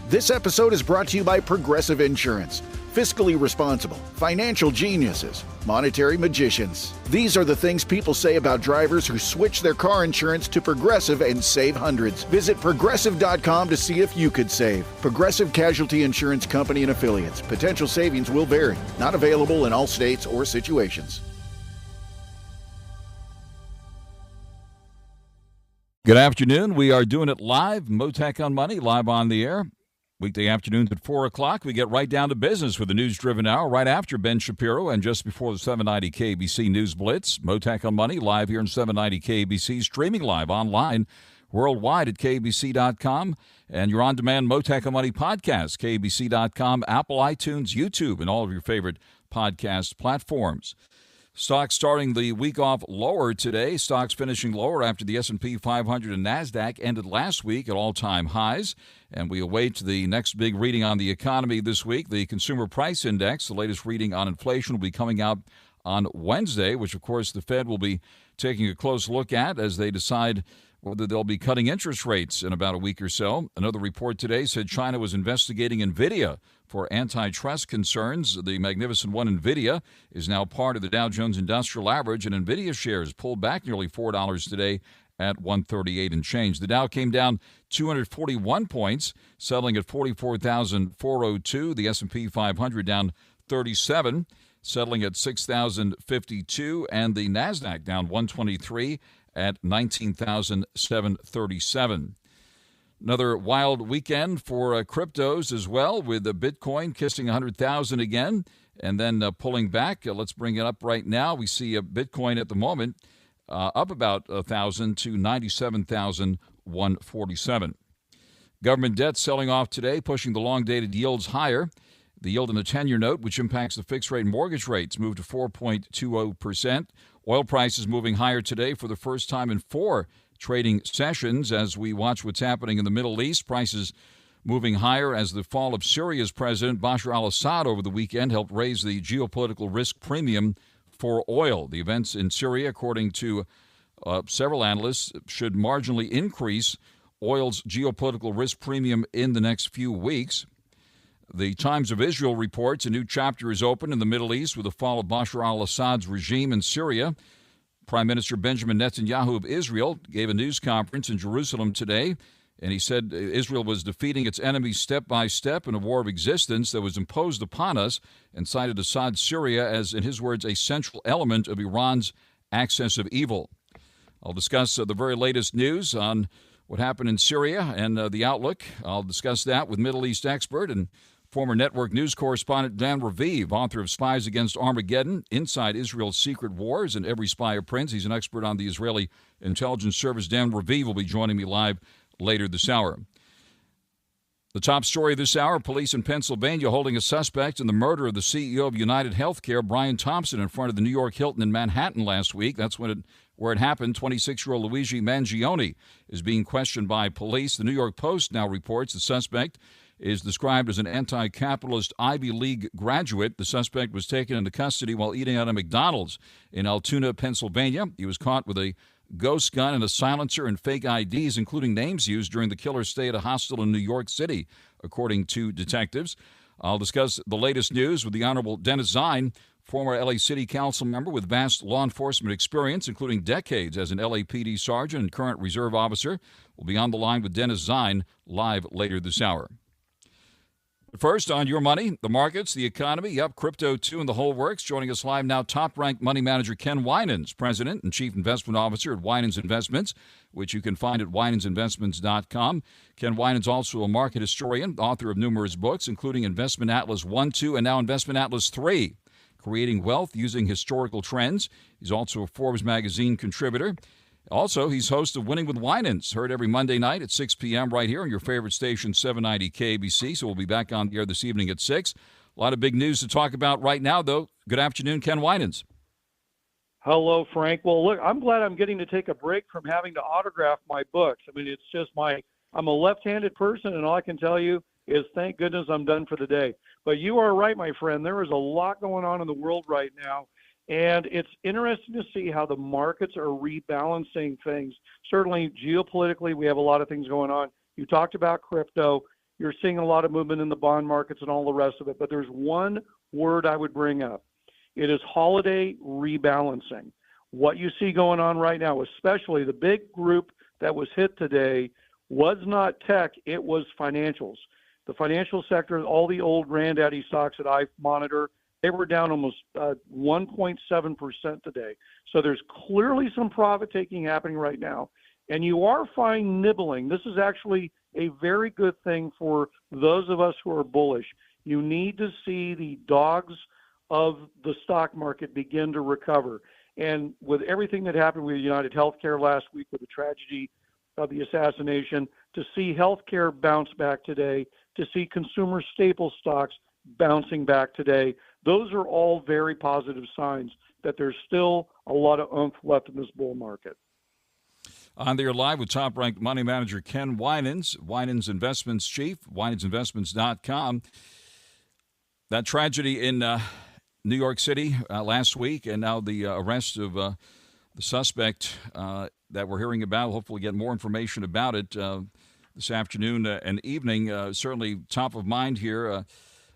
This episode is brought to you by Progressive Insurance. Fiscally responsible, financial geniuses, monetary magicians. These are the things people say about drivers who switch their car insurance to Progressive and save hundreds. Visit Progressive.com to see if you could save. Progressive Casualty Insurance Company and Affiliates. Potential savings will vary. Not available in all states or situations. Good afternoon. We are doing it live, Mottek On Money, live on the air. Weekday afternoons at 4 o'clock. We get right down to business with the news-driven hour right after Ben Shapiro and just before the 790 KBC News Blitz. Mottek On Money live here in 790 KBC, streaming live online worldwide at kbc.com. And your on-demand Mottek On Money podcast, kbc.com, Apple, iTunes, YouTube, and all of your favorite podcast platforms. Stocks starting the week off lower today. Stocks finishing lower after the S&P 500 and NASDAQ ended last week at all-time highs. And we await the next big reading on the economy this week. The Consumer Price Index, the latest reading on inflation, will be coming out on Wednesday, which, of course, the Fed will be taking a close look at as they decide whether they'll be cutting interest rates in about a week or so. Another report today said China was investigating NVIDIA for antitrust concerns. The magnificent one, NVIDIA, is now part of the Dow Jones Industrial Average, and NVIDIA shares pulled back nearly $4 today at 138 and change. The Dow came down 241 points, settling at 44,402. The S&P 500 down 37, settling at 6,052, and the NASDAQ down 123 at 19,737. Another wild weekend for cryptos as well, with the Bitcoin kissing 100,000 again and then pulling back. Let's bring it up right now. We see Bitcoin at the moment up about 1,000 to 97,147. Government debt selling off today, pushing the long-dated yields higher. The yield on the 10-year note, which impacts the fixed-rate mortgage rates, moved to 4.20%. Oil prices moving higher today for the first time in 4 trading sessions as we watch what's happening in the Middle East. Prices moving higher as the fall of Syria's President Bashar al-Assad over the weekend helped raise the geopolitical risk premium for oil. The events in Syria, according to several analysts, should marginally increase oil's geopolitical risk premium in the next few weeks. The Times of Israel reports a new chapter is open in the Middle East with the fall of Bashar al-Assad's regime in Syria. Prime Minister Benjamin Netanyahu of Israel gave a news conference in Jerusalem today, and he said Israel was defeating its enemies step by step in a war of existence that was imposed upon us, and cited Assad's Syria as, in his words, a central element of Iran's axis of evil. I'll discuss the very latest news on what happened in Syria and the outlook. I'll discuss that with Middle East expert and former network news correspondent Dan RAVIV, author of Spies Against Armageddon, Inside Israel's Secret Wars, and Every Spy a Prince. He's an expert on the Israeli intelligence service. Dan RAVIV will be joining me live later this hour. The top story this hour, police in Pennsylvania holding a suspect in the murder of the CEO of United Healthcare, Brian Thompson, in front of the New York Hilton in Manhattan last week. That's where it happened. 26-year-old Luigi Mangione is being questioned by police. The New York Post now reports the suspect is described as an anti-capitalist Ivy League graduate. The suspect was taken into custody while eating at a McDonald's in Altoona, Pennsylvania. He was caught with a ghost gun and a silencer and fake IDs, including names used during the killer's stay at a hostel in New York City, according to detectives. I'll discuss the latest news with the Honorable Dennis ZINE, former LA City Council member with vast law enforcement experience, including decades as an LAPD sergeant and current reserve officer. We'll be on the line with Dennis ZINE live later this hour. First, on your money, the markets, the economy, crypto too, and the whole works. Joining us live now, top-ranked money manager Ken WINANS, president and chief investment officer at WINANS Investments, which you can find at winansinvestments.com. Ken WINANS, also a market historian, author of numerous books, including Investment Atlas 1, 2, and now Investment Atlas 3, Creating Wealth Using Historical Trends. He's also a Forbes magazine contributor. Also, he's host of Winning with WINANS, heard every Monday night at 6 p.m. right here on your favorite station, 790 KBC. So we'll be back on the air this evening at 6. A lot of big news to talk about right now, though. Good afternoon, Ken WINANS. Hello, Frank. Well, look, I'm glad I'm getting to take a break from having to autograph my books. I mean, it's just I'm a left-handed person, and all I can tell you is thank goodness I'm done for the day. But you are right, my friend. There is a lot going on in the world right now. And it's interesting to see how the markets are rebalancing things. Certainly, geopolitically, we have a lot of things going on. You talked about crypto. You're seeing a lot of movement in the bond markets and all the rest of it. But there's one word I would bring up. It is holiday rebalancing. What you see going on right now, especially the big group that was hit today, was not tech, it was financials. The financial sector, all the old granddaddy stocks that I monitor, they were down almost 1.7% today. So there's clearly some profit taking happening right now. And you are finding nibbling. This is actually a very good thing for those of us who are bullish. You need to see the dogs of the stock market begin to recover. And with everything that happened with United Healthcare last week, with the tragedy of the assassination, to see healthcare bounce back today, to see consumer staple stocks bouncing back today, those are all very positive signs that there's still a lot of oomph left in this bull market. On there live with top-ranked money manager Ken Winans, Winans Investments Chief, winansinvestments.com. That tragedy in New York City last week, and now the arrest of the suspect that we're hearing about. Hopefully get more information about it this afternoon and evening. Certainly top of mind here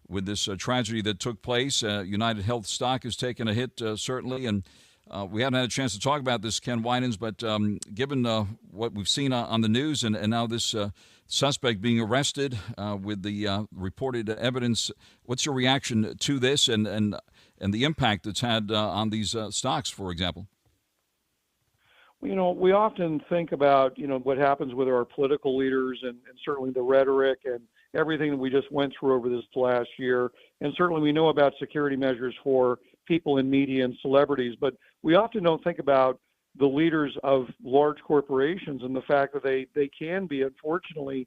with this tragedy that took place. United Health stock has taken a hit, certainly, and we haven't had a chance to talk about this, Ken Winans, but given what we've seen on the news and now this suspect being arrested with the reported evidence, what's your reaction to this and the impact it's had on these stocks, for example? We often think about, what happens with our political leaders and certainly the rhetoric and everything that we just went through over this last year. And certainly we know about security measures for people in media and celebrities, but we often don't think about the leaders of large corporations and the fact that they can be, unfortunately,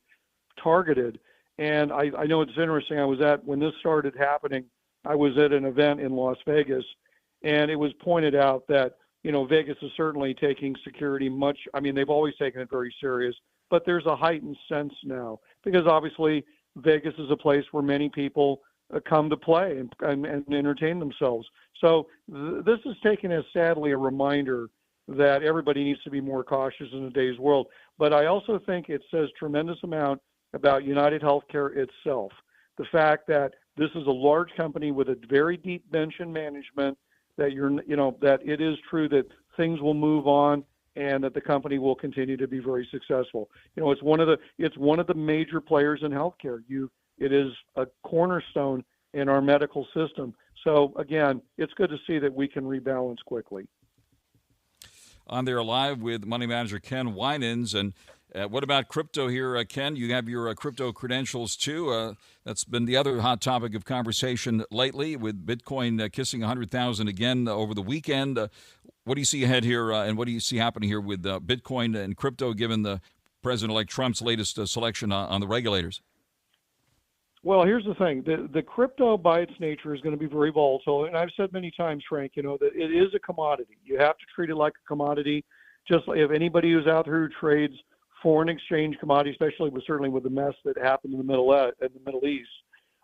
targeted. And I know it's interesting. When this started happening, I was at an event in Las Vegas, and it was pointed out that Vegas is certainly taking security they've always taken it very serious, but there's a heightened sense now because obviously Vegas is a place where many people come to play and entertain themselves. So this is taken as sadly a reminder that everybody needs to be more cautious in today's world. But I also think it says tremendous amount about United Healthcare itself. The fact that this is a large company with a very deep bench in management, that that it is true that things will move on and that the company will continue to be very successful. It's one of the major players in healthcare. It is a cornerstone in our medical system. So again, it's good to see that we can rebalance quickly. On there live with money manager Ken Winans. And what about crypto here, Ken? You have your crypto credentials too. That's been the other hot topic of conversation lately, with Bitcoin kissing 100,000 again over the weekend. What do you see ahead here, and what do you see happening here with Bitcoin and crypto, given the President-elect Trump's latest selection on the regulators? Well, here's the thing. The crypto by its nature is going to be very volatile. And I've said many times, Frank, that it is a commodity. You have to treat it like a commodity. Just like if anybody who's out there who trades foreign exchange commodities, especially certainly with the mess that happened in the Middle East.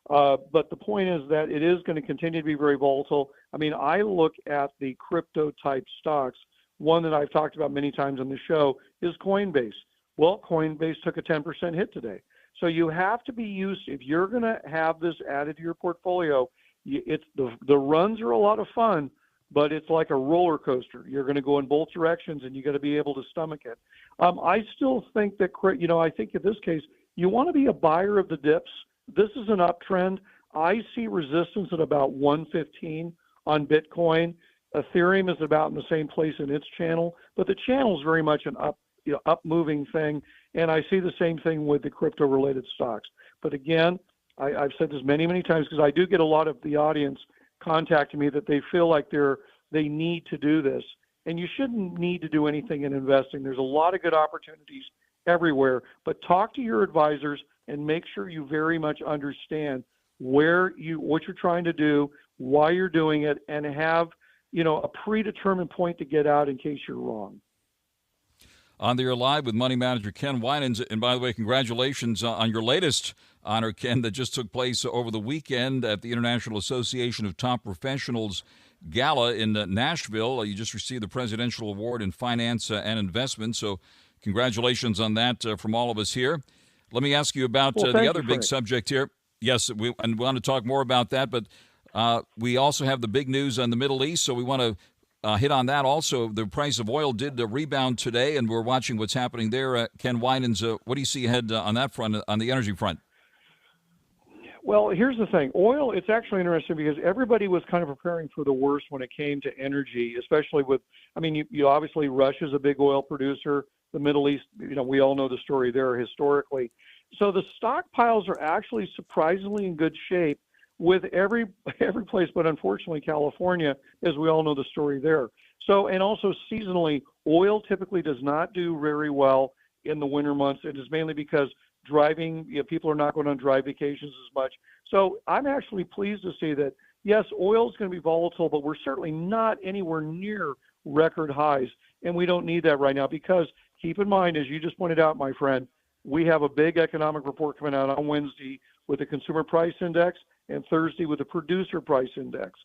But the point is that it is going to continue to be very volatile. I look at the crypto type stocks. One that I've talked about many times on the show is Coinbase. Well, Coinbase took a 10% hit today. So you have to be used, if you're going to have this added to your portfolio, the runs are a lot of fun, but it's like a roller coaster. You're going to go in both directions, and you got to be able to stomach it. I still think that, I think in this case, you want to be a buyer of the dips. This is an uptrend. I see resistance at about 115 on Bitcoin. Ethereum is about in the same place in its channel, but the channel is very much an up moving thing. And I see the same thing with the crypto-related stocks. But again, I've said this many, many times because I do get a lot of the audience contacting me that they feel like they need to do this. And you shouldn't need to do anything in investing. There's a lot of good opportunities everywhere. But talk to your advisors and make sure you very much understand what you're trying to do, why you're doing it, and have a predetermined point to get out in case you're wrong. On there live with money manager Ken Winans. And by the way, congratulations on your latest honor, Ken, that just took place over the weekend at the International Association of Top Professionals Gala in Nashville. You just received the Presidential Award in Finance and Investment. So congratulations on that from all of us here. Let me ask you about Well, the thank other you, big Frank. subject here. Yes, we want to talk more about that, but we also have the big news on the Middle East, so we want to hit on that also. The price of oil did rebound today, and we're watching what's happening there. Ken Winans, what do you see ahead on that front, on the energy front? Well, here's the thing. Oil, it's actually interesting because everybody was kind of preparing for the worst when it came to energy, especially with, I mean, you obviously, Russia's a big oil producer. The Middle East, we all know the story there historically. So the stockpiles are actually surprisingly in good shape with every place, but unfortunately California, as we all know the story there. So, and also seasonally, oil typically does not do very well in the winter months. It is mainly because driving, people are not going on drive vacations as much. So I'm actually pleased to see that, yes, oil is going to be volatile, but we're certainly not anywhere near record highs. And we don't need that right now because keep in mind, as you just pointed out, my friend, we have a big economic report coming out on Wednesday with the consumer price index and Thursday with the producer price index.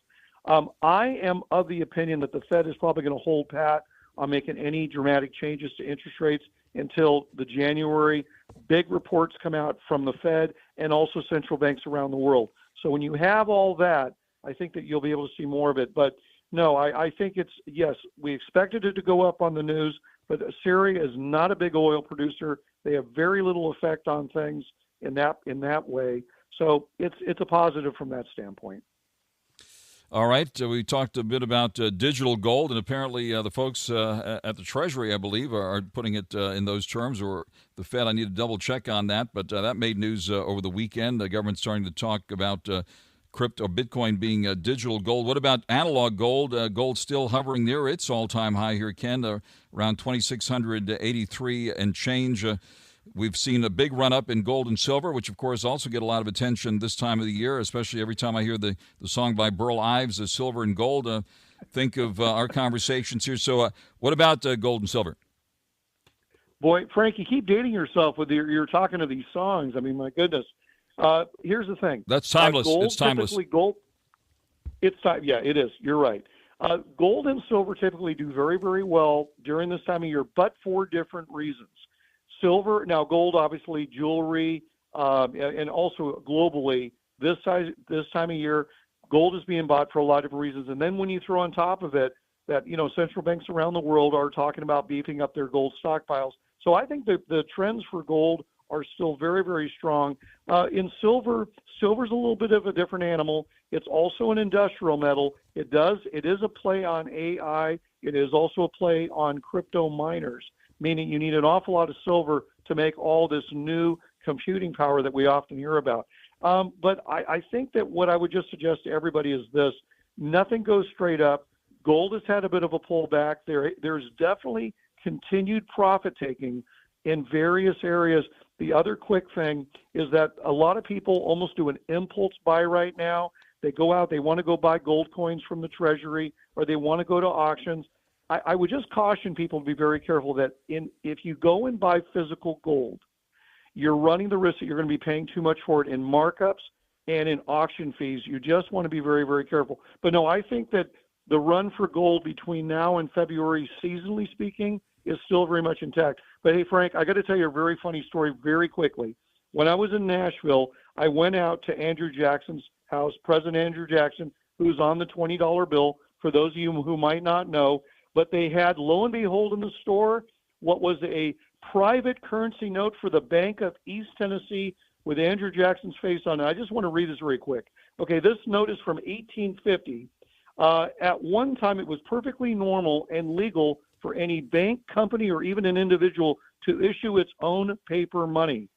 I am of the opinion that the Fed is probably going to hold pat on making any dramatic changes to interest rates until the January big reports come out from the Fed and also central banks around the world. So when you have all that, I think that you'll be able to see more of it. But no, I think it's, yes, we expected it to go up on the news, but Syria is not a big oil producer. They have very little effect on things in that way. So it's a positive from that standpoint. All right. We talked a bit about digital gold, and apparently the folks at the Treasury, I believe, are putting it in those terms, or the Fed. I need to double check on that, but that made news over the weekend. The government's starting to talk about crypto, Bitcoin being digital gold. What about analog gold? Gold still hovering near its all-time high here, Ken, around 2,683 and change. We've seen a big run-up in gold and silver, which, of course, also get a lot of attention this time of the year, especially every time I hear the song by Burl Ives, Silver and Gold. Think of our conversations here. So what about gold and silver? Boy, Frank, you keep dating yourself with you're talking to these songs. I mean, my goodness. Here's the thing. That's timeless. Gold, it's timeless. Gold, it's time. Yeah, it is. You're right. Gold and silver typically do very, very well during this time of year, but for different reasons. Silver, now gold, obviously, jewelry, and also globally, this time of year, gold is being bought for a lot of different reasons. And then when you throw on top of it that, central banks around the world are talking about beefing up their gold stockpiles. So I think the trends for gold are still very, very strong. In silver's a little bit of a different animal. It's also an industrial metal. It is a play on AI. It is also a play on crypto miners, meaning you need an awful lot of silver to make all this new computing power that we often hear about. But I think that what I would just suggest to everybody is this: nothing goes straight up. Gold has had a bit of a pullback. There's definitely continued profit taking in various areas. The other quick thing is that a lot of people almost do an impulse buy right now. They go out, they want to go buy gold coins from the Treasury, or they want to go to auctions. I would just caution people to be very careful that if you go and buy physical gold, you're running the risk that you're going to be paying too much for it in markups and in auction fees. You just want to be very, very careful. But no, I think that the run for gold between now and February, seasonally speaking, is still very much intact. But hey, Frank, I got to tell you a very funny story very quickly. When I was in Nashville, I went out to Andrew Jackson's house, President Andrew Jackson, who's on the $20 bill, for those of you who might not know. But they had, lo and behold, in the store, what was a private currency note for the Bank of East Tennessee with Andrew Jackson's face on it. I just want to read this very quick. Okay, this note is from 1850. At one time, it was perfectly normal and legal for any bank, company, or even an individual to issue its own paper money.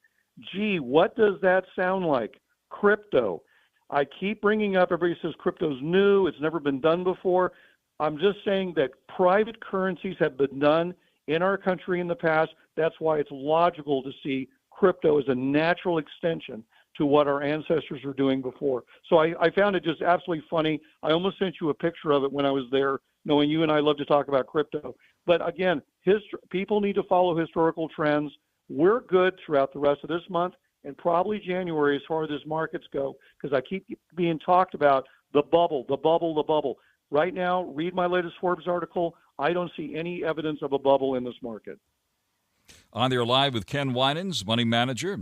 Gee, what does that sound like? Crypto. I keep bringing up, everybody says crypto's new, it's never been done before. I'm just saying that private currencies have been done in our country in the past. That's why it's logical to see crypto as a natural extension to what our ancestors were doing before. So I found it just absolutely funny. I almost sent you a picture of it when I was there, knowing you and I love to talk about crypto. But again, people need to follow historical trends. We're good throughout the rest of this month and probably January as far as markets go, because I keep being talked about the bubble, the bubble, the bubble. Right now, read my latest Forbes article. I don't see any evidence of a bubble in this market. On there live with Ken Winans, money manager,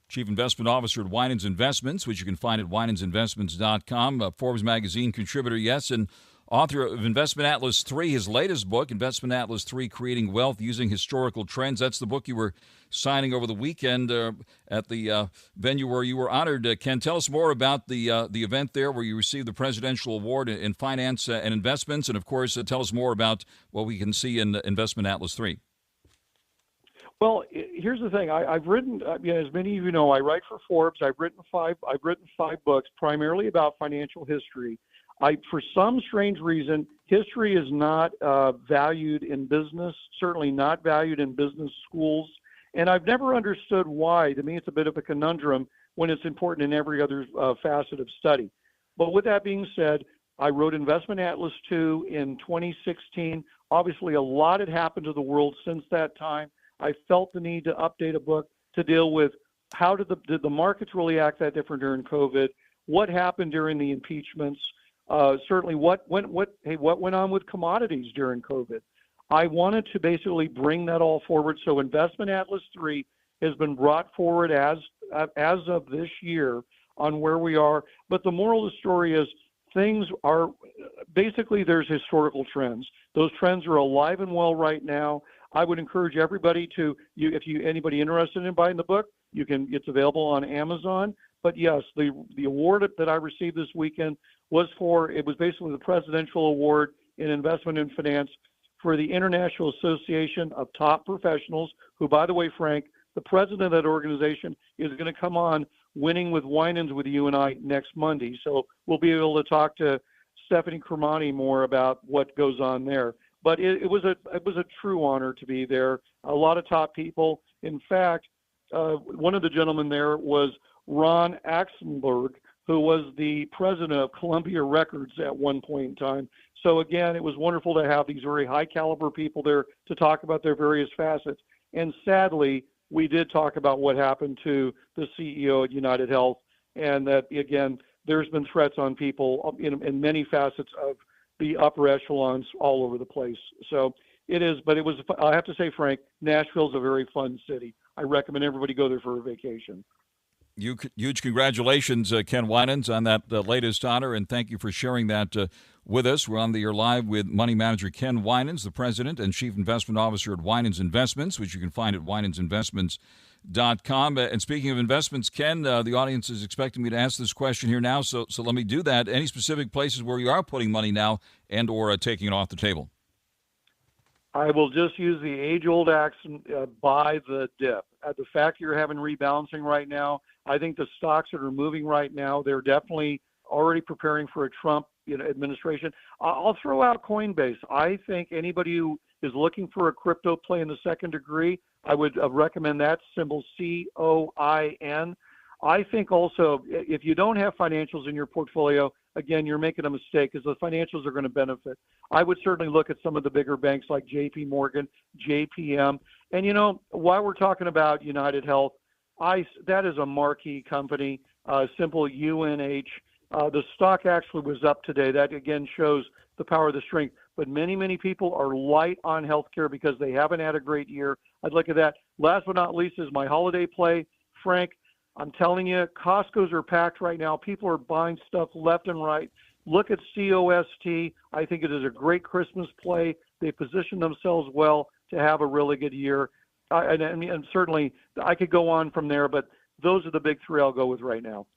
Chief Investment Officer at Winans Investments, which you can find at winansinvestments.com. Forbes Magazine contributor, yes, and author of Investment Atlas 3, his latest book, Investment Atlas 3, Creating Wealth Using Historical Trends. That's the book you were signing over the weekend at the venue where you were honored. Ken, tell us more about the event there where you received the Presidential Award in Finance and Investments, and, of course, tell us more about what we can see in Investment Atlas 3. Well, here's the thing. I've written, as many of you know, I write for Forbes. I've written five books, primarily about financial history. For some strange reason, history is not valued in business, certainly not valued in business schools. And I've never understood why. To me, it's a bit of a conundrum when it's important in every other facet of study. But with that being said, I wrote Investment Atlas 2 in 2016. Obviously, a lot had happened to the world since that time. I felt the need to update a book to deal with how did the markets really act that different during COVID? What happened during the impeachments? Certainly, what went on with commodities during COVID? I wanted to basically bring that all forward. So Investment Atlas 3 has been brought forward as of this year on where we are. But the moral of the story is things are basically there's historical trends. Those trends are alive and well right now. I would encourage everybody to, anybody interested in buying the book, it's available on Amazon. But yes, the award that I received this weekend was basically the Presidential Award in Investment and Finance for the International Association of Top Professionals, who, by the way, Frank, the president of that organization is going to come on Winning with Winans with you and I next Monday. So we'll be able to talk to Stephanie Cremani more about what goes on there. But it was a true honor to be there. A lot of top people. In fact, one of the gentlemen there was Ron Axenberg, who was the president of Columbia Records at one point in time. So again, it was wonderful to have these very high caliber people there to talk about their various facets. And sadly, we did talk about what happened to the CEO at United Health, and that again, there's been threats on people in many facets of the upper echelons all over the place. So it is, but I have to say, Frank, Nashville's a very fun city. I recommend everybody go there for a vacation. Huge congratulations, Ken Winans, on that latest honor, and thank you for sharing that with us. We're on the air live with money manager Ken Winans, the president and chief investment officer at Winans Investments, which you can find at winansinvestments.com. And speaking of investments, Ken, the audience is expecting me to ask this question here now, so let me do that. Any specific places where you are putting money now and or taking it off the table? I will just use the age-old axiom, buy the dip. The fact you're having rebalancing right now, I think the stocks that are moving right now, they're definitely already preparing for a Trump administration. I'll throw out Coinbase. I think anybody who is looking for a crypto play in the second degree, I would recommend that symbol COIN. I think also if you don't have financials in your portfolio, again, you're making a mistake because the financials are going to benefit. I would certainly look at some of the bigger banks like JP Morgan, JPM. And, while we're talking about United Health, that is a marquee company, symbol UNH. The stock actually was up today. That, again, shows the power of the strength. But many, many people are light on healthcare because they haven't had a great year. I'd look at that. Last but not least is my holiday play. Frank, I'm telling you, Costco's are packed right now. People are buying stuff left and right. Look at COST. I think it is a great Christmas play. They position themselves well to have a really good year. And certainly I could go on from there, but those are the big three I'll go with right now.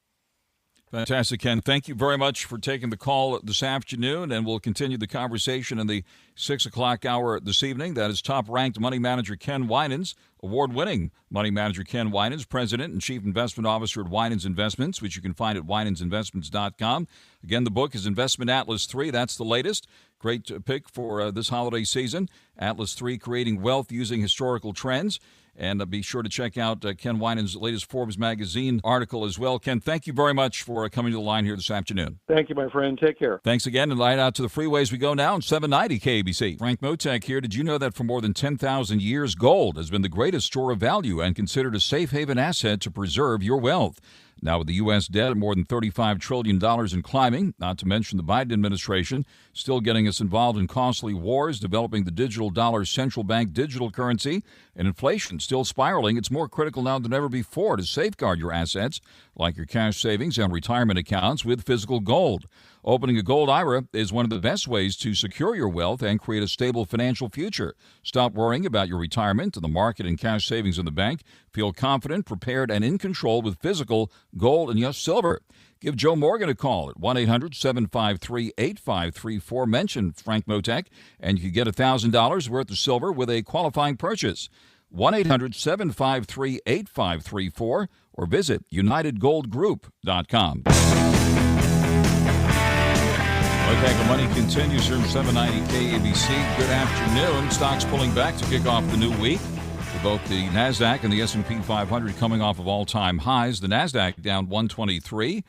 Fantastic, Ken. Thank you very much for taking the call this afternoon, and we'll continue the conversation in the 6 o'clock hour this evening. That is top-ranked money manager Ken Winans, award-winning money manager Ken Winans, president and chief investment officer at Winans Investments, which you can find at winansinvestments.com. Again, the book is Investment Atlas 3. That's the latest. Great pick for this holiday season. Atlas 3, Creating Wealth Using Historical Trends. And be sure to check out Ken Winans' latest Forbes magazine article as well. Ken, thank you very much for coming to the line here this afternoon. Thank you, my friend. Take care. Thanks again, and light out to the freeways we go now on 790 KABC. Frank Mottek here. Did you know that for more than 10,000 years, gold has been the greatest store of value and considered a safe haven asset to preserve your wealth? Now, with the U.S. debt at more than $35 trillion and climbing, not to mention the Biden administration still getting us involved in costly wars, developing the digital dollar central bank digital currency, and inflation still spiraling, it's more critical now than ever before to safeguard your assets, like your cash savings and retirement accounts, with physical gold. Opening a gold IRA is one of the best ways to secure your wealth and create a stable financial future. Stop worrying about your retirement and the market and cash savings in the bank. Feel confident, prepared, and in control with physical gold and, yes, silver. Give Joe Morgan a call at 1-800-753-8534. Mention Frank Mottek, and you can get $1,000 worth of silver with a qualifying purchase. 1-800-753-8534 or visit UnitedGoldGroup.com. Mottek On Money continues here in 790 KABC. Good afternoon. Stocks pulling back to kick off the new week. With both the NASDAQ and the S&P 500 coming off of all-time highs. The NASDAQ down 123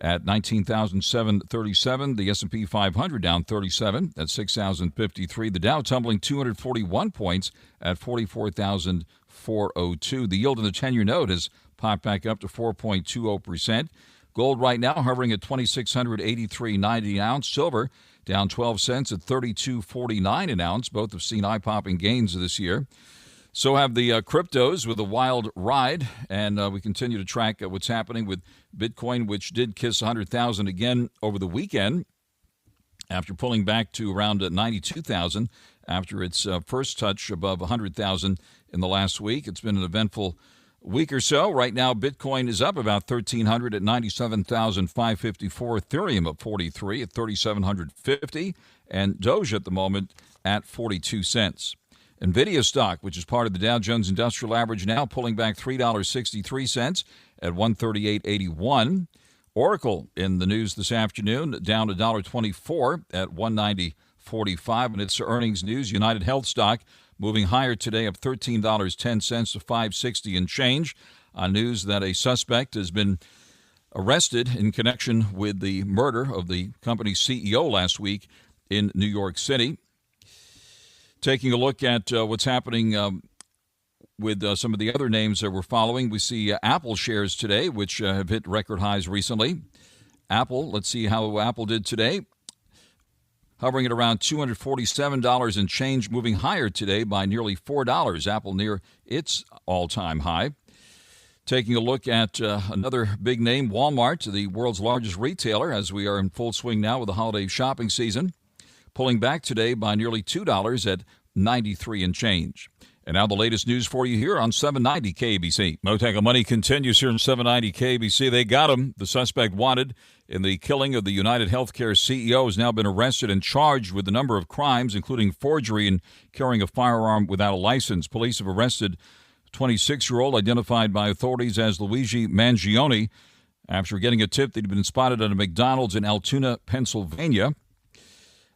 at 19,737. The S&P 500 down 37 at 6,053. The Dow tumbling 241 points at 44,402. The yield in the 10-year note has popped back up to 4.20%. Gold right now hovering at $2,683.90 an ounce. Silver down 12 cents at $32.49 an ounce. Both have seen eye-popping gains this year. So have the cryptos with a wild ride, and we continue to track what's happening with Bitcoin, which did kiss 100,000 again over the weekend after pulling back to around 92,000 after its first touch above 100,000 in the last week. It's been an eventful week or so. Right now, Bitcoin is up about 1,300 at 97,554. Ethereum up 43 at 3,750. And Doge at the moment at 42 cents. NVIDIA stock, which is part of the Dow Jones Industrial Average now, pulling back $3.63 at 138.81. Oracle in the news this afternoon, down $1.24 at 190.45. And its earnings news, United Health stock moving higher today, up $13.10 to $5.60 and change, on news that a suspect has been arrested in connection with the murder of the company's CEO last week in New York City. Taking a look at what's happening with some of the other names that we're following, we see Apple shares today, which have hit record highs recently. Apple, let's see how Apple did today. Hovering at around $247 and change, moving higher today by nearly $4. Apple near its all-time high. Taking a look at another big name, Walmart, the world's largest retailer, as we are in full swing now with the holiday shopping season, pulling back today by nearly $2 at 93 and change. And now the latest news for you here on 790 KABC. Mottek On Money continues here on 790 KABC. They got him. The suspect wanted in the killing of the United Healthcare CEO has now been arrested and charged with a number of crimes, including forgery and carrying a firearm without a license. Police have arrested a 26-year-old identified by authorities as Luigi Mangione after getting a tip that he'd been spotted at a McDonald's in Altoona, Pennsylvania.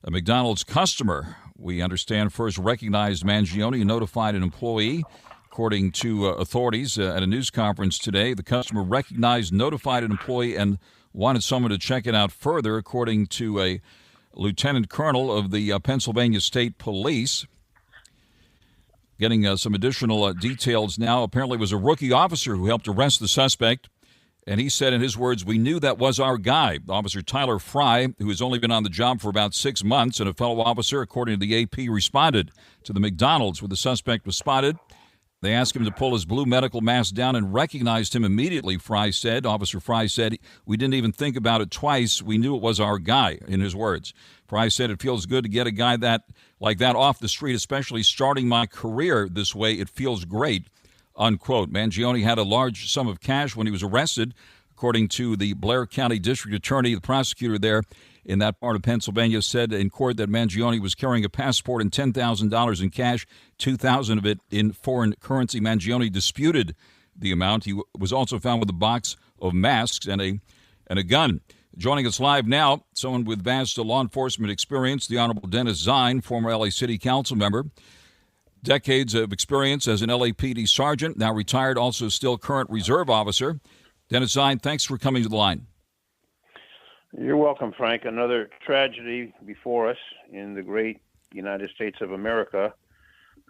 A McDonald's customer, we understand, first recognized Mangione and notified an employee. According to authorities at a news conference today, the customer recognized, notified an employee, and wanted someone to check it out further, according to a lieutenant colonel of the Pennsylvania State Police. Getting some additional details now. Apparently it was a rookie officer who helped arrest the suspect. And he said in his words, "We knew that was our guy." Officer Tyler Fry, who has only been on the job for about 6 months, and a fellow officer, according to the AP, responded to the McDonald's where the suspect was spotted. They asked him to pull his blue medical mask down and recognized him immediately, Fry said. Officer Fry said, "We didn't even think about it twice. We knew it was our guy," in his words. Fry said, "It feels good to get a guy like that off the street, especially starting my career this way. It feels great," unquote. Mangione had a large sum of cash when he was arrested, according to the Blair County District Attorney. The prosecutor there in that part of Pennsylvania said in court that Mangione was carrying a passport and $10,000 in cash, $2,000 of it in foreign currency. Mangione disputed the amount. He was also found with a box of masks and a gun. Joining us live now, someone with vast law enforcement experience, the Honorable Dennis ZINE, former LA City Council member. Decades of experience as an LAPD sergeant, now retired, also still current reserve officer. Dennis ZINE, thanks for coming to the line. You're welcome, Frank. Another tragedy before us in the great United States of America.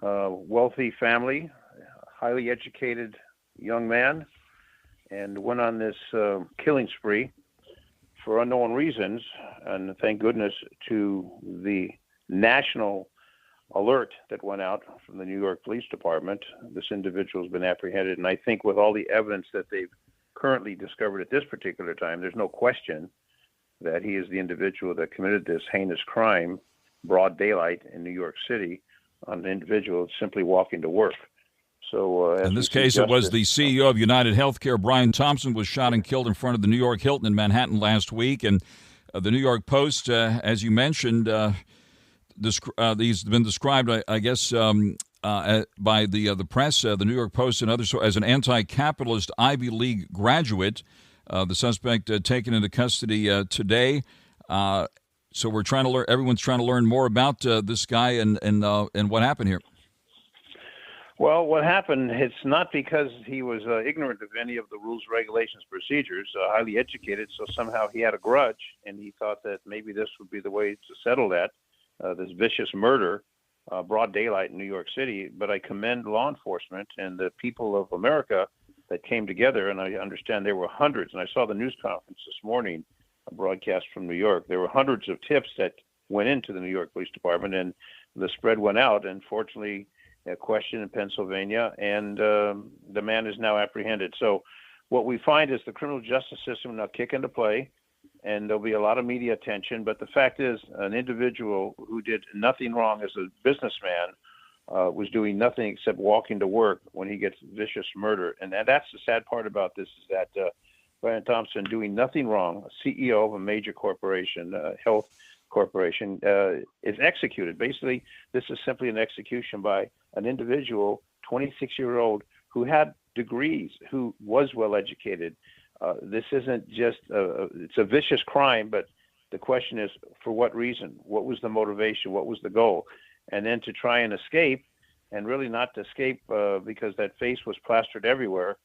Wealthy family, highly educated young man, and went on this killing spree for unknown reasons. And thank goodness to the national alert that went out from the New York Police Department, this individual has been apprehended. And I think with all the evidence that they've currently discovered at this particular time, there's no question that he is the individual that committed this heinous crime, broad daylight in New York City, on an individual simply walking to work. So, in this case, it was the CEO of United Healthcare, Brian Thompson, was shot and killed in front of the New York Hilton in Manhattan last week. And the New York Post, as you mentioned, these have been described, I guess, by the press, the New York Post and others, as an anti-capitalist Ivy League graduate. The suspect taken into custody today. So we're trying to learn. Everyone's trying to learn more about this guy and what happened here. Well, what happened, it's not because he was ignorant of any of the rules, regulations, procedures, highly educated, so somehow he had a grudge, and he thought that maybe this would be the way to settle that, this vicious murder, broad daylight in New York City. But I commend law enforcement and the people of America that came together, and I understand there were hundreds, and I saw the news conference this morning, a broadcast from New York. There were hundreds of tips that went into the New York Police Department, and the spread went out, and fortunately, a question in Pennsylvania, and the man is now apprehended. So what we find is the criminal justice system will now kick into play, and there'll be a lot of media attention. But the fact is, an individual who did nothing wrong as a businessman was doing nothing except walking to work when he gets vicious murder. And that's the sad part about this, is that Brian Thompson, doing nothing wrong, a CEO of a major corporation, health corporation, is executed. Basically, this is simply an execution by an individual, 26-year-old, who had degrees, who was well educated. This isn't just it's a vicious crime, but the question is, for what reason? What was the motivation? What was the goal? And then to try and escape, and really not to escape because that face was plastered everywhere.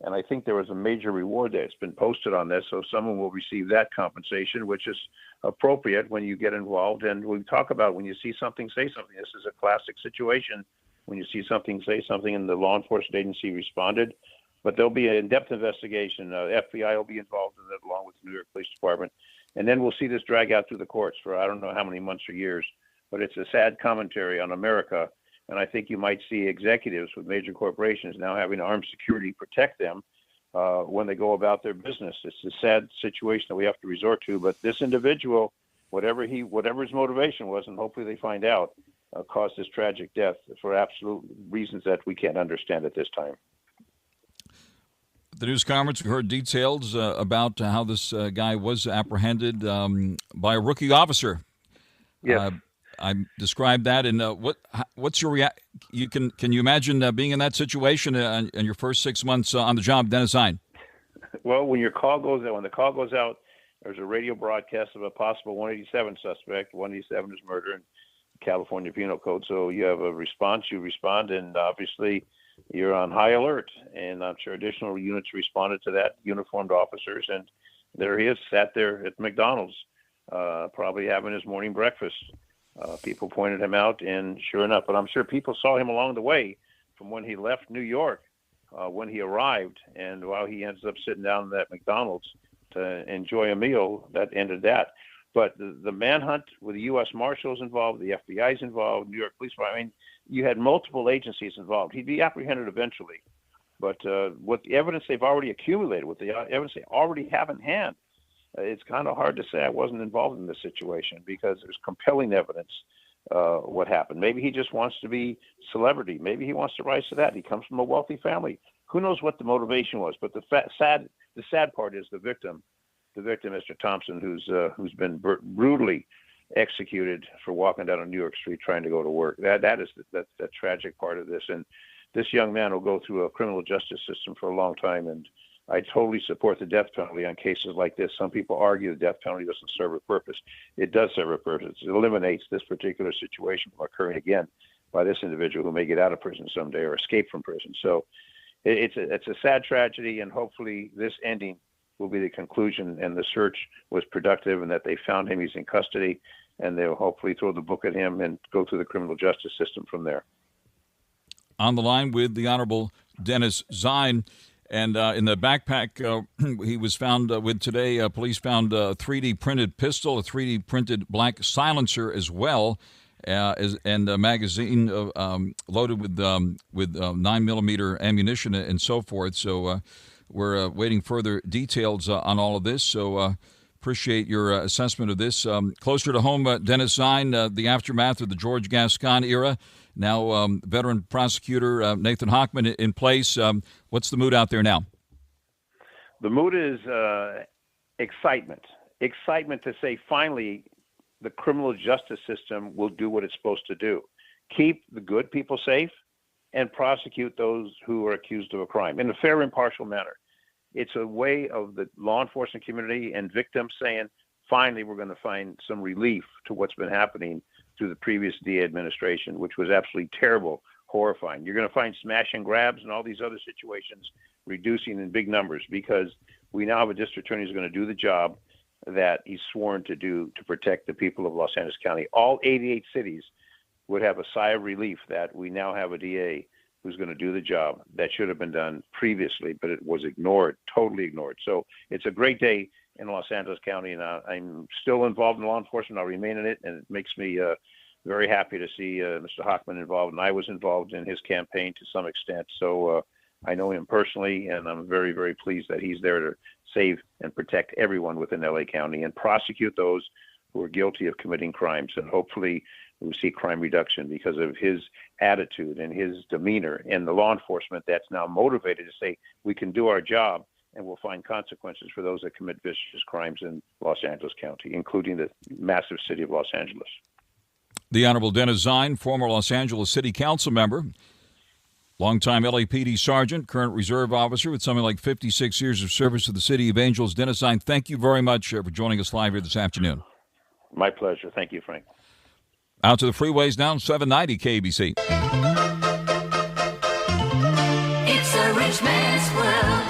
And I think there was a major reward there. It's been posted on this, so someone will receive that compensation, which is appropriate when you get involved. And we talk about when you see something, say something. This is a classic situation. When you see something, say something, and the law enforcement agency responded. But there'll be an in-depth investigation. FBI will be involved in it, along with the New York Police Department. And then we'll see this drag out through the courts for I don't know how many months or years. But it's a sad commentary on America. And I think you might see executives with major corporations now having armed security protect them when they go about their business. It's a sad situation that we have to resort to. But this individual, whatever his motivation was, and hopefully they find out, caused this tragic death for absolute reasons that we can't understand at this time. The news conference, we heard details about how this guy was apprehended by a rookie officer. Yes. I described that, and what's your reaction? Can you imagine being in that situation in your first 6 months on the job, Dennis ZINE? Well, when the call goes out, there's a radio broadcast of a possible 187 suspect. 187 is murder in California Penal Code. So you have a response, you respond, and obviously you're on high alert. And I'm sure additional units responded to that, uniformed officers, and there he is, sat there at McDonald's, probably having his morning breakfast. People pointed him out, and sure enough, but I'm sure people saw him along the way from when he left New York, when he arrived, and while he ends up sitting down at McDonald's to enjoy a meal, that ended that. But the manhunt with the U.S. Marshals involved, the FBI's involved, New York Police Department, I mean, you had multiple agencies involved. He'd be apprehended eventually. But with the evidence they've already accumulated, with the evidence they already have in hand, it's kind of hard to say I wasn't involved in this situation, because there's compelling evidence what happened. Maybe he just wants to be celebrity. Maybe he wants to rise to that. He comes from a wealthy family. Who knows what the motivation was? But the sad part is the victim, Mr. Thompson, who's been brutally executed for walking down a New York street trying to go to work. That is the tragic part of this. And this young man will go through a criminal justice system for a long time. And I totally support the death penalty on cases like this. Some people argue the death penalty doesn't serve a purpose. It does serve a purpose. It eliminates this particular situation from occurring again by this individual who may get out of prison someday or escape from prison. So it's a sad tragedy, and hopefully this ending will be the conclusion, and the search was productive, and that they found him. He's in custody, and they'll hopefully throw the book at him and go through the criminal justice system from there. On the line with the Honorable Dennis ZINE. And in the backpack, he was found with today. Police found a 3D printed pistol, a 3D printed black silencer as well, and a magazine loaded with 9mm ammunition and so forth. So we're waiting further details on all of this. So appreciate your assessment of this. Closer to home, Dennis Zine, the aftermath of the George Gascon era. Now, veteran prosecutor Nathan Hochman in place. What's the mood out there now? The mood is excitement. Excitement to say, finally, the criminal justice system will do what it's supposed to do. Keep the good people safe and prosecute those who are accused of a crime in a fair, impartial manner. It's a way of the law enforcement community and victims saying, finally, we're going to find some relief to what's been happening through the previous DA administration, which was absolutely terrible, horrifying. You're going to find smash and grabs and all these other situations reducing in big numbers because we now have a district attorney who's going to do the job that he's sworn to do to protect the people of Los Angeles County. All 88 cities would have a sigh of relief that we now have a DA who's going to do the job that should have been done previously, but it was ignored, totally ignored. So it's a great day in Los Angeles County, and I'm still involved in law enforcement. I'll remain in it, and it makes me very happy to see Mr. Hochman involved, and I was involved in his campaign to some extent. So I know him personally, and I'm very, very pleased that he's there to save and protect everyone within LA County and prosecute those who are guilty of committing crimes. And hopefully we'll see crime reduction because of his attitude and his demeanor, and the law enforcement that's now motivated to say we can do our job and we'll find consequences for those that commit vicious crimes in Los Angeles County, including the massive city of Los Angeles. The Honorable Dennis Zine, former Los Angeles City Council member, longtime LAPD sergeant, current reserve officer with something like 56 years of service to the city of Angels. Dennis Zine, thank you very much for joining us live here this afternoon. My pleasure. Thank you, Frank. Out to the freeways now, 790 KBC. It's a rich man's world.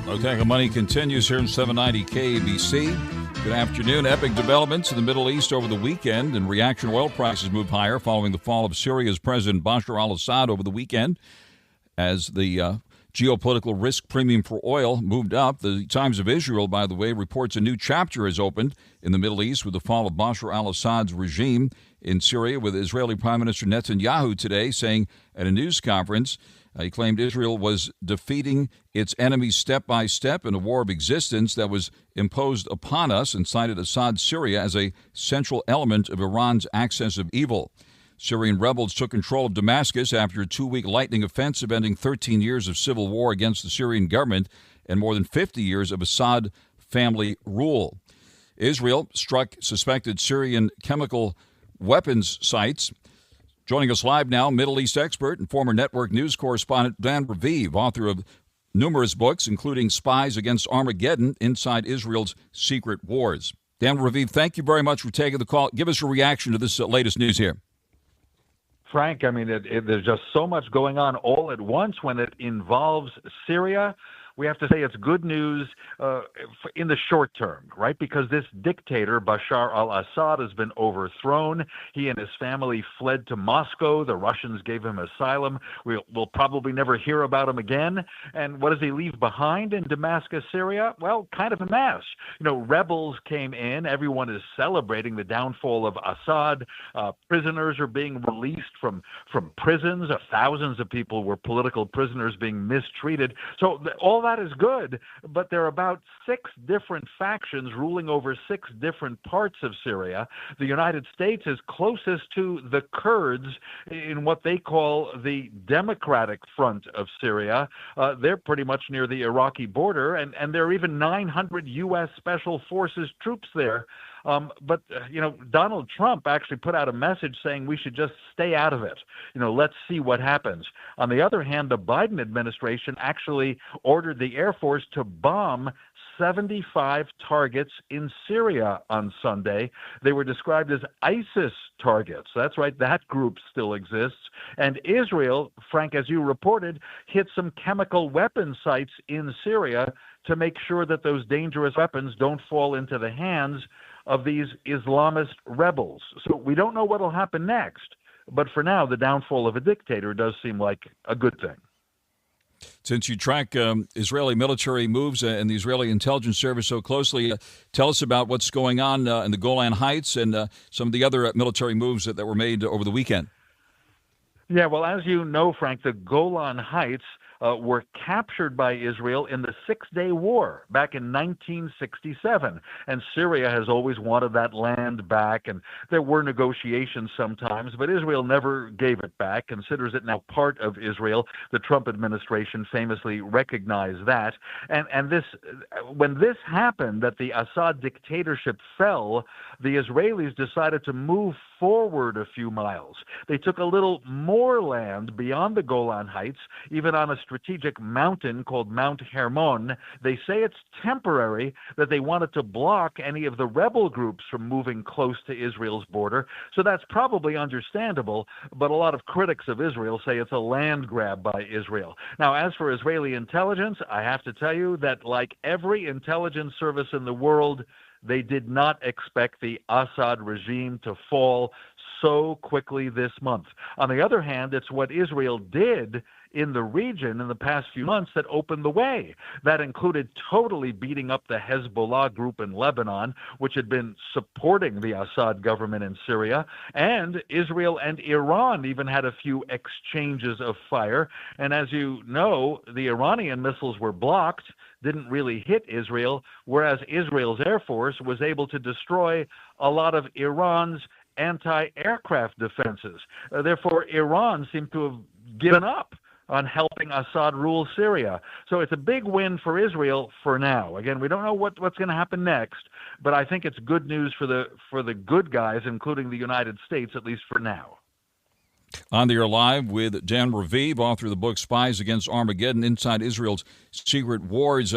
Mottek On Money continues here in 790 KBC. Good afternoon. Epic developments in the Middle East over the weekend, and reaction oil prices moved higher following the fall of Syria's President Bashar al-Assad over the weekend. As the geopolitical risk premium for oil moved up, the Times of Israel, by the way, reports a new chapter has opened in the Middle East with the fall of Bashar al-Assad's regime in Syria, with Israeli Prime Minister Netanyahu today saying at a news conference he claimed Israel was defeating its enemies step by step in a war of existence that was imposed upon us, and cited Assad's Syria as a central element of Iran's axis of evil. Syrian rebels took control of Damascus after a 2-week lightning offensive ending 13 years of civil war against the Syrian government and more than 50 years of Assad family rule. Israel struck suspected Syrian chemical weapons sites. Joining us live now, Middle East expert and former network news correspondent Dan RAVIV, author of numerous books, including Spies Against Armageddon, Inside Israel's Secret Wars. Dan RAVIV, thank you very much for taking the call. Give us a reaction to this latest news here. Frank, I mean, there's just so much going on all at once when it involves Syria. We have to say it's good news in the short term, right? Because this dictator, Bashar al-Assad, has been overthrown. He and his family fled to Moscow. The Russians gave him asylum. We'll probably never hear about him again. And what does he leave behind in Damascus, Syria? Well, kind of a mess. You know, rebels came in. Everyone is celebrating the downfall of Assad. Prisoners are being released from prisons. Thousands of people were political prisoners being mistreated. So all that is good, but there are about 6 different factions ruling over 6 different parts of Syria. The United States is closest to the Kurds in what they call the Democratic Front of Syria. They're pretty much near the Iraqi border, and there are even 900 U.S. Special Forces troops there. But Donald Trump actually put out a message saying we should just stay out of it. Let's see what happens. On the other hand, the Biden administration actually ordered the Air Force to bomb 75 targets in Syria on Sunday. They were described as ISIS targets. That's right, that group still exists. And Israel, Frank, as you reported, hit some chemical weapon sites in Syria to make sure that those dangerous weapons don't fall into the hands of these Islamist rebels. So we don't know what will happen next. But for now, the downfall of a dictator does seem like a good thing. Since you track Israeli military moves and the Israeli intelligence service so closely, tell us about what's going on in the Golan Heights and some of the other military moves that were made over the weekend. Yeah, well, as you know, Frank, the Golan Heights were captured by Israel in the Six-Day War back in 1967. And Syria has always wanted that land back, and there were negotiations sometimes, but Israel never gave it back, considers it now part of Israel. The Trump administration famously recognized that. And this, when this happened, that the Assad dictatorship fell, the Israelis decided to move forward a few miles. They took a little more land beyond the Golan Heights, even on a strategic mountain called Mount Hermon. They say it's temporary, that they wanted to block any of the rebel groups from moving close to Israel's border. So that's probably understandable, but a lot of critics of Israel say it's a land grab by Israel. Now, as for Israeli intelligence, I have to tell you that like every intelligence service in the world, they did not expect the Assad regime to fall so quickly this month. On the other hand, it's what Israel did in the region in the past few months that opened the way. That included totally beating up the Hezbollah group in Lebanon, which had been supporting the Assad government in Syria. And Israel and Iran even had a few exchanges of fire. And as you know, the Iranian missiles were blocked, didn't really hit Israel, whereas Israel's Air Force was able to destroy a lot of Iran's anti-aircraft defenses. Therefore, Iran seemed to have given up on helping Assad rule Syria. So it's a big win for Israel for now. Again, we don't know what's going to happen next, but I think it's good news for the good guys, including the United States, at least for now. On the air live with Dan RAVIV, author of the book Spies Against Armageddon, Inside Israel's Secret Wars.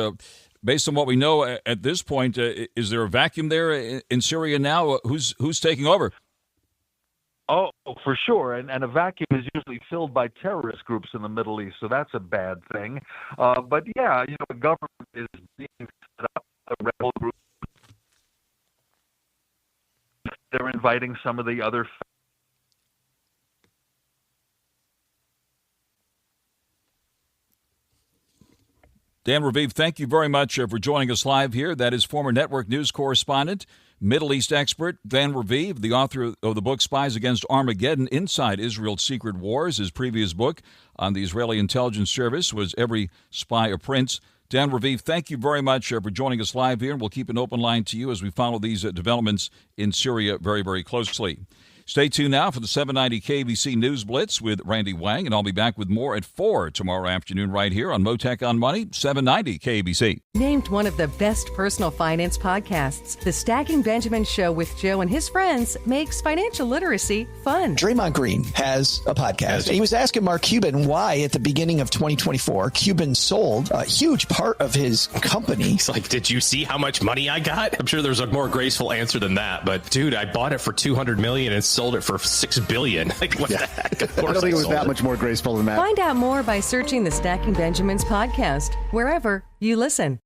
Based on what we know at this point, is there a vacuum there in Syria now? Who's taking over? Oh, for sure. And a vacuum is usually filled by terrorist groups in the Middle East, so that's a bad thing. But yeah, the government is being set up, a rebel group. They're inviting some of the other. Dan RAVIV, thank you very much for joining us live here. That is former network news correspondent, Middle East expert Dan RAVIV, the author of the book Spies Against Armageddon, Inside Israel's Secret Wars. His previous book on the Israeli intelligence service was Every Spy a Prince. Dan RAVIV, thank you very much for joining us live here, and we'll keep an open line to you as we follow these developments in Syria very, very closely. Stay tuned now for the 790 KBC News Blitz with Randy Wang, and I'll be back with more at 4 tomorrow afternoon right here on Mottek On Money, 790 KBC. Named one of the best personal finance podcasts, The Stacking Benjamin Show with Joe and his friends makes financial literacy fun. Draymond Green has a podcast. He was asking Mark Cuban why at the beginning of 2024, Cuban sold a huge part of his company. He's like, did you see how much money I got? I'm sure there's a more graceful answer than that, but dude, I bought it for $200 million and sold it for $6 billion. Like, what the heck? Of course I don't think it was that much more graceful than that. Find out more by searching the Stacking Benjamins podcast, wherever you listen.